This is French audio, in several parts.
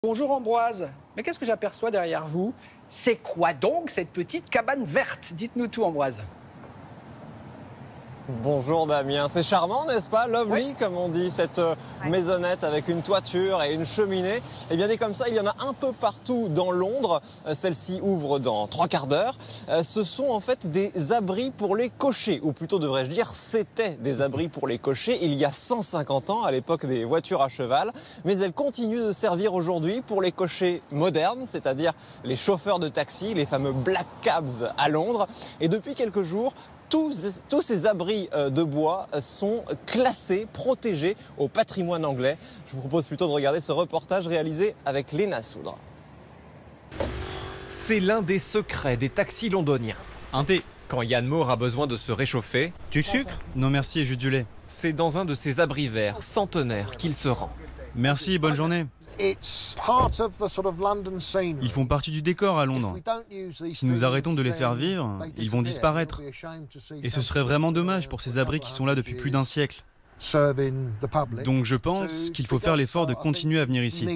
Bonjour Ambroise, mais qu'est-ce que j'aperçois derrière vous? C'est quoi donc cette petite cabane verte? Dites-nous tout Ambroise. Bonjour Damien, c'est charmant n'est-ce pas? Lovely Oui. comme on dit, cette maisonnette avec une toiture et une cheminée. Et bien des comme ça, il y en a un peu partout dans Londres. Celle-ci ouvre dans 3 quarts d'heure. Ce sont en fait des abris pour les cochers, ou plutôt devrais-je dire, c'était des abris pour les cochers il y a 150 ans, à l'époque des voitures à cheval. Mais elles continuent de servir aujourd'hui pour les cochers modernes, c'est-à-dire les chauffeurs de taxi, les fameux black cabs à Londres. Et depuis quelques jours, tous ces abris de bois sont classés, protégés au patrimoine anglais. Je vous propose plutôt de regarder ce reportage réalisé avec Léna Soudre. C'est l'un des secrets des taxis londoniens. Un thé. Quand Yann Moore a besoin de se réchauffer, Du sucre? Non merci, juste du lait. c'est dans un de ces abris verts centenaires qu'il se rend. Merci, bonne journée. Ils font partie du décor à Londres. Si nous arrêtons de les faire vivre, ils vont disparaître. Et ce serait vraiment dommage pour ces abris qui sont là depuis plus d'un siècle. Donc je pense qu'il faut faire l'effort de continuer à venir ici.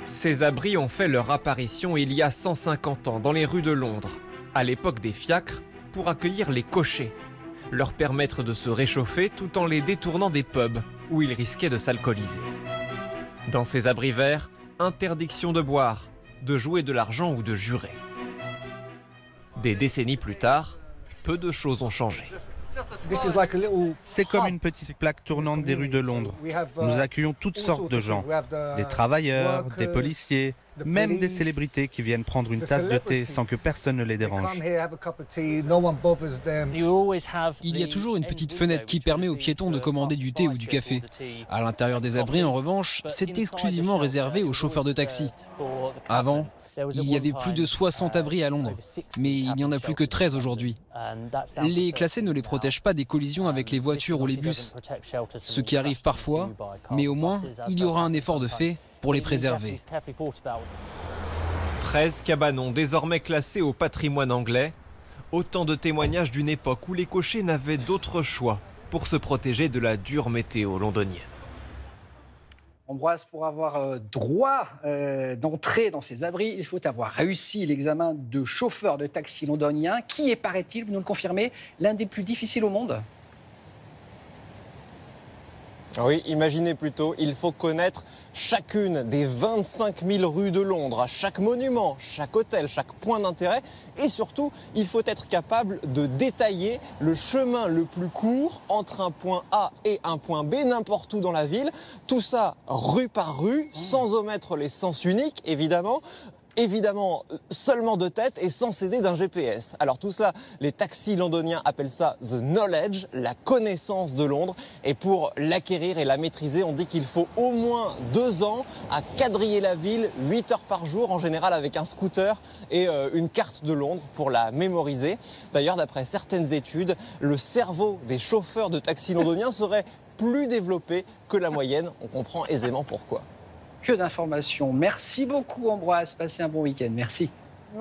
Ces abris ont fait leur apparition il y a 150 ans dans les rues de Londres, à l'époque des fiacres, pour accueillir les cochers, leur permettre de se réchauffer tout en les détournant des pubs où ils risquaient de s'alcooliser. Dans ces abris verts, interdiction de boire, de jouer de l'argent ou de jurer. Des décennies plus tard, peu de choses ont changé. C'est comme une petite plaque tournante des rues de Londres. Nous accueillons toutes sortes de gens, des travailleurs, des policiers, même des célébrités qui viennent prendre une tasse de thé sans que personne ne les dérange. Il y a toujours une petite fenêtre qui permet aux piétons de commander du thé ou du café. À l'intérieur des abris, en revanche, c'est exclusivement réservé aux chauffeurs de taxi. Avant, il y avait plus de 60 abris à Londres, mais il n'y en a plus que 13 aujourd'hui. Les classés ne les protègent pas des collisions avec les voitures ou les bus, ce qui arrive parfois, mais au moins, il y aura un effort de fait pour les préserver. 13 cabanons désormais classés au patrimoine anglais, autant de témoignages d'une époque où les cochers n'avaient d'autre choix pour se protéger de la dure météo londonienne. Ambroise, pour avoir droit d'entrer dans ces abris, il faut avoir réussi l'examen de chauffeur de taxi londonien, qui est, paraît-il, vous nous le confirmez, l'un des plus difficiles au monde. Oui, imaginez plutôt, il faut connaître chacune des 25 000 rues de Londres, chaque monument, chaque hôtel, chaque point d'intérêt. Et surtout, il faut être capable de détailler le chemin le plus court entre un point A et un point B, n'importe où dans la ville. Tout ça, rue par rue, sans omettre les sens uniques, évidemment. Évidemment, seulement de tête et sans s'aider d'un GPS. Alors tout cela, les taxis londoniens appellent ça the knowledge, la connaissance de Londres. Et pour l'acquérir et la maîtriser, on dit qu'il faut au moins 2 ans à quadriller la ville, 8 heures par jour, en général avec un scooter et une carte de Londres pour la mémoriser. D'ailleurs, d'après certaines études, le cerveau des chauffeurs de taxis londoniens serait plus développé que la moyenne. On comprend aisément pourquoi. Que d'informations. Merci beaucoup Ambroise, passez un bon week-end. Merci.